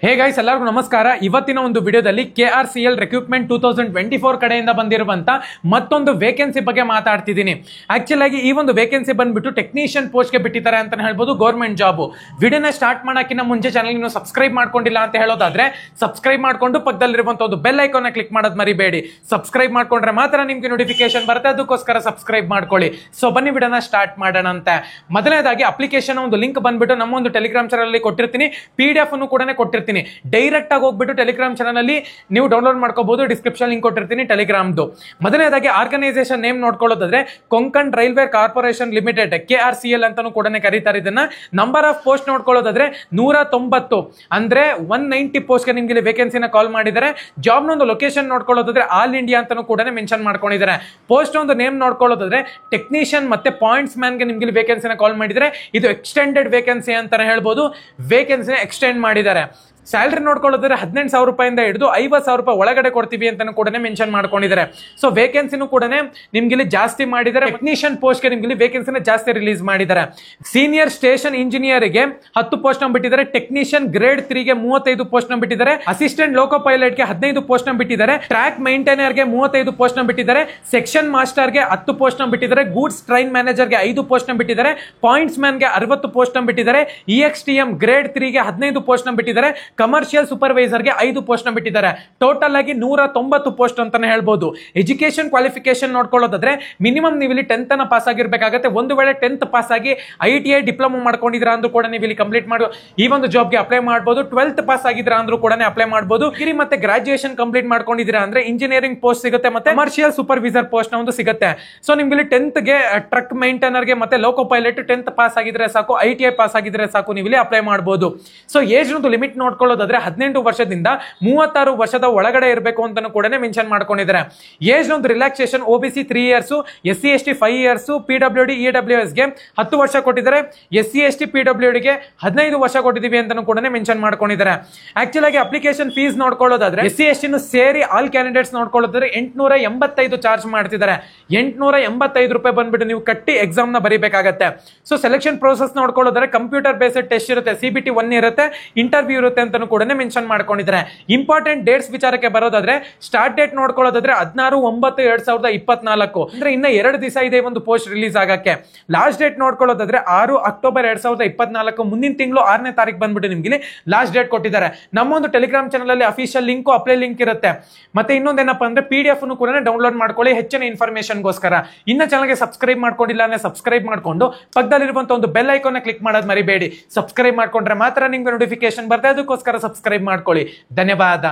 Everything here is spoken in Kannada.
ಹೇ ಗೈಸ್, ಎಲ್ಲರಿಗೂ ನಮಸ್ಕಾರ. ಇವತ್ತಿನ ಒಂದು ವಿಡಿಯೋದಲ್ಲಿ KRCL ರಿಕ್ರೂಟ್ಮೆಂಟ್ 2024 ಕಡೆಯಿಂದ ಬಂದಿರುವಂತ ಮತ್ತೊಂದು ವೇಕೆನ್ಸಿ ಬಗ್ಗೆ ಮಾತಾಡ್ತಿದ್ದೀನಿ. ಆಕ್ಚುಲ್ ಆಗಿ ಈ ಒಂದು ವೇಕೆನ್ಸಿ ಬಂದ್ಬಿಟ್ಟು ಟೆಕ್ನಿಷಿಯನ್ ಪೋಸ್ಟ್ ಗೆ ಬಿಟ್ಟಿದ್ದಾರೆ ಅಂತ ಹೇಳ್ಬೋದು, ಗೌರ್ಮೆಂಟ್ ಜಾಬ್. ವಿಡಿಯೋನ ಸ್ಟಾರ್ಟ್ ಮಾಡೋಕ್ಕಿಂತ ಮುಂಚೆ ಚಾನಲ್ ನೀವು ಸಬ್ಸ್ಕ್ರೈಬ್ ಮಾಡ್ಕೊಂಡಿಲ್ಲ ಅಂತ ಹೇಳೋದಾದ್ರೆ ಸಬ್ಸ್ಕ್ರೈಬ್ ಮಾಡ್ಕೊಂಡು ಪಕ್ಕದಲ್ಲಿರುವಂತ ಒಂದು ಬೆಲ್ ಐಕಾನ್ ಕ್ಲಿಕ್ ಮಾಡೋದು ಮರಿಬೇಡಿ. ಸಬ್ಸ್ಕ್ರೈಬ್ ಮಾಡ್ಕೊಂಡ್ರೆ ಮಾತ್ರ ನಿಮ್ಗೆ ನೋಟಿಫಿಕೇಶನ್ ಬರುತ್ತೆ, ಅದಕ್ಕೋಸ್ಕರ ಸಬ್ಸ್ಕ್ರೈಬ್ ಮಾಡ್ಕೊಳ್ಳಿ. ಸೊ ಬನ್ನಿ ವಿಡಿಯೋನ ಸ್ಟಾರ್ಟ್ ಮಾಡೋಣ ಅಂತ. ಮೊದಲನೇದಾಗಿ ಅಪ್ಲಿಕೇಶನ್ ಒಂದು ಲಿಂಕ್ ಬಂದ್ಬಿಟ್ಟು ನಮ್ಮ ಒಂದು ಟೆಲಿಗ್ರಾಮ್ ಚಾನಲ್ ಅಲ್ಲಿ ಕೊಟ್ಟಿರ್ತೀನಿ, PDF ಅನ್ನು ಕೂಡ ಕೊಟ್ಟಿರ್ತೀನಿ. ಡೈರೆಕ್ಟ್ ಆಗಿ ಹೋಗ್ಬಿಟ್ಟು ಟೆಲಿಗ್ರಾಮ್ ಚಾನಲ್ ಅಲ್ಲಿ ನೀವು ಡೌನ್ಲೋಡ್ ಮಾಡ್ಕೋಬಹುದು. ಡಿಸ್ಕ್ರಿಪ್ಷನ್ ಲಿಂಕ್ ಕೊಟ್ಟಿರ್ತೀನಿ ಟೆಲಿಗ್ರಾಮ್ದು. ಮೊದಲನೇದಾಗಿ ಆರ್ಗನೈಸೇಷನ್ ನೇಮ್ ನೋಡ್ಕೊಳ್ಳೋದಾದ್ರೆ Konkan railway corporation limited, KRCL ಅಂತಾನು ಕೂಡ ಕರೀತಾರೆ ಇದನ್ನ. ನಂಬರ್ ಆಫ್ ಪೋಸ್ಟ್ ನೋಡ್ಕೊಳ್ಳೋದಾದ್ರೆ 190, ಅಂದ್ರೆ 190 ಪೋಸ್ಟ್ ಗೆ ನಿಮ್ಗೆ ವೇಕೆನ್ಸಿನ ಕಾಲ್ ಮಾಡಿದ್ದಾರೆ. ಜಾಬ್ ಒಂದು ಲೊಕೇಶನ್ ನೋಡ್ಕೊಳ್ಳೋದಾದ್ರೆ ಆಲ್ ಇಂಡಿಯಾ ಅಂತಾನು ಕೂಡ ಮೆನ್ಷನ್ ಮಾಡ್ಕೊಂಡಿದ್ದಾರೆ. ಪೋಸ್ಟ್ ಒಂದು ನೇಮ್ ನೋಡ್ಕೊಳ್ಳೋದಾದ್ರೆ ಟೆಕ್ನಿಷಿಯನ್ ಮತ್ತೆ ಪಾಯಿಂಟ್ಸ್ ಮ್ಯಾನ್ ಗೆ ನಿಮ್ಗೆ ವೇಕೆನ್ಸಿನ ಕಾಲ್ ಮಾಡಿದರೆ. ಇದು ಎಕ್ಸ್ಟೆಂಡೆಡ್ ವೇಕೆನ್ಸಿ ಅಂತಾನೆ ಹೇಳ್ಬೋದು, ವೇಕೆನ್ಸಿನ ಎಕ್ಸ್ಟೆಂಡ್ ಮಾಡಿದ್ದಾರೆ. ಸ್ಯಾಲರಿ ನೋಡ್ಕೊಳ್ಳೋದ್ರೆ 18,000 ರೂಪಾಯಿಂದ ಹಿಡಿದು 50,000 ರೂಪಾಯಿ ಒಳಗಡೆ ಕೊಡ್ತೀವಿ ಅಂತ ಕೂಡ ಮೆನ್ಷನ್ ಮಾಡ್ಕೊಂಡಿದ್ದಾರೆ. ಸೊ ವೇಕೆನ್ಸಿನೂ ಕೂಡ ನಿಮ್ಗೆ ಜಾಸ್ತಿ ಮಾಡಿದ್ದಾರೆ. ಟೆಕ್ನಿಷಿಯನ್ ಪೋಸ್ಟ್ ಗೆ ನಿಮ್ಗೆ ವೇಕೆನ್ಸಿನ ಜಾಸ್ತಿ ರಿಲೀಸ್ ಮಾಡಿದ್ದಾರೆ. ಸೀನಿಯರ್ ಸ್ಟೇಷನ್ ಇಂಜಿನಿಯರ್ ಗೆ 10 ಪೋಸ್ಟ್ ಬಿಟ್ಟಿದ್ದಾರೆ. ಟೆಕ್ನಿಷಿಯನ್ ಗ್ರೇಡ್ 3 ಗೆ 35 ಪೋಸ್ಟ್ ಬಿಟ್ಟಿದ್ದಾರೆ. ಅಸಿಸ್ಟೆಂಟ್ ಲೋಕೋ ಪೈಲಟ್ ಗೆ 15 ಪೋಸ್ಟ್ ಬಿಟ್ಟಿದ್ದಾರೆ. ಟ್ರ್ಯಾಕ್ ಮೇಂಟೈನರ್ ಗೆ 35 ಪೋಸ್ಟ್ ಬಿಟ್ಟಿದ್ದಾರೆ. ಸೆಕ್ಷನ್ ಮಾಸ್ಟರ್ ಗೆ 10 ಪೋಸ್ಟ್ ಬಿಟ್ಟಿದ್ದಾರೆ. ಗೂಡ್ಸ್ ಟ್ರೈನ್ ಮ್ಯಾನೇಜರ್ ಗೆ 5 ಪೋಸ್ಟ್ ಬಿಟ್ಟಿದ್ದಾರೆ. ಪಾಯಿಂಟ್ಸ್ ಮ್ಯಾನ್ ಗೆ 60 ಪೋಸ್ಟ್ ಬಿಟ್ಟಿದ್ದಾರೆ. EXTM ಗ್ರೇಡ್ 3 ಗೆ 15 ಪೋಸ್ಟ್ ಬಿಟ್ಟಿದ್ದಾರೆ. ಕಮರ್ಷಿಯಲ್ ಸೂಪರ್ವೈಸರ್ ಗೆ 5 ಪೋಸ್ಟ್ ಬಿಟ್ಟಿದ್ದಾರೆ. ಟೋಟಲ್ ಆಗಿ 190 ಪೋಸ್ಟ್ ಅಂತಾನೆ ಹೇಳ್ಬೋದು. ಎಜುಕೇಶನ್ ಕ್ವಾಲಿಫಿಕೇಶನ್ ನೋಡ್ಕೊಳ್ಳೋದಾದ್ರೆ ಮಿನಿಮಮ್ ನೀವು ಇಲ್ಲಿ 10th ಅನ್ನ ಪಾಸ್ ಆಗಿರ್ಬೇಕಾಗತ್ತೆ. ಒಂದು ವೇಳೆ 10th ಪಾಸ್ ಆಗಿ ITI ಡಿಪ್ಲೊಮಾ ಮಾಡ್ಕೊಂಡಿದ್ರ ಅಂದ್ರೂ ಕೂಡ ನೀವು ಇಲ್ಲಿ ಕಂಪ್ಲೀಟ್ ಮಾಡಿ ಈ ಒಂದು ಜಾಬ್ಗೆ ಅಪ್ಲೈ ಮಾಡಬಹುದು. 12th ಪಾಸ್ ಆಗಿದ್ರ ಅಂದ್ರೂ ಕೂಡ ಅಪ್ಲೈ ಮಾಡಬಹುದು. ಡಿಗ್ರಿ ಮತ್ತೆ ಗ್ರಾಜುಯೇಷನ್ ಕಂಪ್ಲೀಟ್ ಮಾಡ್ಕೊಂಡಿದ್ದೀರಾ ಅಂದ್ರೆ ಇಂಜಿನಿಯರಿಂಗ್ ಪೋಸ್ಟ್ ಸಿಗುತ್ತೆ, ಮತ್ತೆ ಕಮರ್ಷಿಯಲ್ ಸೂಪರ್ವೈಸರ್ ಪೋಸ್ಟ್ ಒಂದು ಸಿಗುತ್ತೆ. ಸೊ ನಿಮ್ಗೆ ಇಲ್ಲಿ 10th ಗೆ ಟ್ರಕ್ ಮೇಂಟೈನರ್ ಗೆ ಮತ್ತೆ ಲೋಕೋ ಪೈಲಟ್ 10th ಪಾಸ್ ಆಗಿದ್ರೆ ಸಾಕು, ITI ಪಾಸ್ ಆಗಿದ್ರೆ ಸಾಕು, ನೀವು ಇಲ್ಲಿ ಅಪ್ಲೈ ಮಾಡಬಹುದು. ಸೊ ಏಜ್ ಒಂದು ಲಿಮಿಟ್ ನೋಡ್ಕೊಳ್ಳೋದಾದ್ರೆ 18 ವರ್ಷದಿಂದ 36 ವರ್ಷದ ಒಳಗಡೆ ಇರಬೇಕು ಅಂತ ಕೂಡ ಮೆನ್ಷನ್ ಮಾಡ್ಕೊಂಡಿದ್ದಾರೆ. ಏಜ್ ಒಂದು relaxation OBC 3 years, SC ST 5 years, PWD EWS ಗೆ 10 ವರ್ಷ ಕೊಟ್ಟಿದ್ದಾರೆ. SC ST PWD ಗೆ 15 ವರ್ಷ ಕೊಟ್ಟಿದ್ದೀವಿ ಅಂತ ಕೂಡ ಮೆನ್ಷನ್ ಮಾಡ್ಕೊಂಡಿದ್ದಾರೆ. ಆಕ್ಚುಲ್ ಆಗಿ ಅಪ್ಲಿಕೇಶನ್ ಫೀಸ್ ನೋಡ್ಕೊಳ್ಳೋದಾದ್ರೆ SC ST ಸೇರಿ ಆಲ್ ಕ್ಯಾಂಡಿಡೇಟ್ಸ್ ನೋಡ್ಕೊಳ್ಳೋದಾದ್ರೆ 885 ಚಾರ್ಜ್ ಮಾಡ್ತಿದ್ದಾರೆ. 885 ರೂಪಾಯಿ ಬಂದ್ಬಿಟ್ಟು ನೀವು ಕಟ್ಟಿ ಎಕ್ಸಾಮ್ ನ ಬರೀಬೇಕಾಗತ್ತೆ. ಸೊ ಸೆಲೆಕ್ಷನ್ ಪ್ರೋಸೆಸ್ ನೋಡ್ಕೊಳ್ಳೋದಾದ್ರೆ ಕಂಪ್ಯೂಟರ್ ಬೇಸ್ಡ್ ಟೆಸ್ಟ್ ಇರುತ್ತೆ, CBT 1 ಇರುತ್ತೆ, ಇಂಟರ್ವ್ಯೂ ಇರುತ್ತೆ ಅಂತ ಕೂಡ ಮೆನ್ಷನ್ ಮಾಡ್ಕೊಂಡಿದ್ದಾರೆ. ಇಂಪಾರ್ಟೆಂಟ್ ಡೇಟ್ಸ್ ವಿಚಾರಕ್ಕೆ ಬರೋದಾದ್ರೆ ಸ್ಟಾರ್ಟ್ ಡೇಟ್ ನೋಡ್ಕೊಳ್ಳೋದಾದ್ರೆ 16/9/2024, ಅಂದ್ರೆ ಇನ್ನ 2 ದಿವಸ ಇದೆ ಒಂದು ಪೋಸ್ಟ್ ರಿಲೀಸ್ ಆಗಕ್ಕೆ. ಲಾಸ್ಟ್ ಡೇಟ್ ನೋಡ್ಕೊಳ್ಳೋದಾದ್ರೆ 6 ಅಕ್ಟೋಬರ್ 2024, ಮುಂದಿನ ತಿಂಗಳು 6ನೇ ತಾರೀಕು ಬಂದ್ಬಿಟ್ಟು ನಿಮ್ಗೆ ಲಾಸ್ಟ್ ಡೇಟ್ ಕೊಟ್ಟಿದ್ದಾರೆ. ನಮ್ಮೊಂದು ಟೆಲಿಗ್ರಾಮ್ ಚಾನಲ್ ಅಲ್ಲಿ ಅಫಿಷಿಯಲ್ ಲಿಂಕ್, ಅಪ್ಲೈ ಲಿಂಕ್ ಇರುತ್ತೆ. ಮತ್ತೆ ಇನ್ನೊಂದೇನಪ್ಪ ಅಂದ್ರೆ PDF ಅನ್ನು ಕೂಡ ಡೌನ್ಲೋಡ್ ಮಾಡ್ಕೊಳ್ಳಿ ಹೆಚ್ಚಿನ ಇನ್ಫಾರ್ಮೇಶನ್ಗೋಸ್ಕರ. ಇನ್ನ ಚಾನಲ್ಗೆ ಸಬ್ಸ್ಕ್ರೈಬ್ ಮಾಡ್ಕೊಂಡಿಲ್ಲ ಅಂದ್ರೆ ಸಬ್ಸ್ಕ್ರೈಬ್ ಮಾಡ್ಕೊಂಡು ಪಕ್ಕದಲ್ಲಿರುವಂತ ಒಂದು ಬೆಲ್ ಐಕಾನ್ ಕ್ಲಿಕ್ ಮಾಡೋದು ಮರಿಬೇಡಿ. ಸಬ್ಸ್ಕ್ರೈಬ್ ಮಾಡ್ಕೊಂಡ್ರೆ ಮಾತ್ರ ನಿಮ್ಗೆ ನೋಟಿಫಿಕೇಶನ್ ಬರುತ್ತೆ, ಅದಕ್ಕೋಸ್ಕರ ಸಬ್ಸ್ಕ್ರೈಬ್ ಮಾಡ್ಕೊಳ್ಳಿ. ಧನ್ಯವಾದ.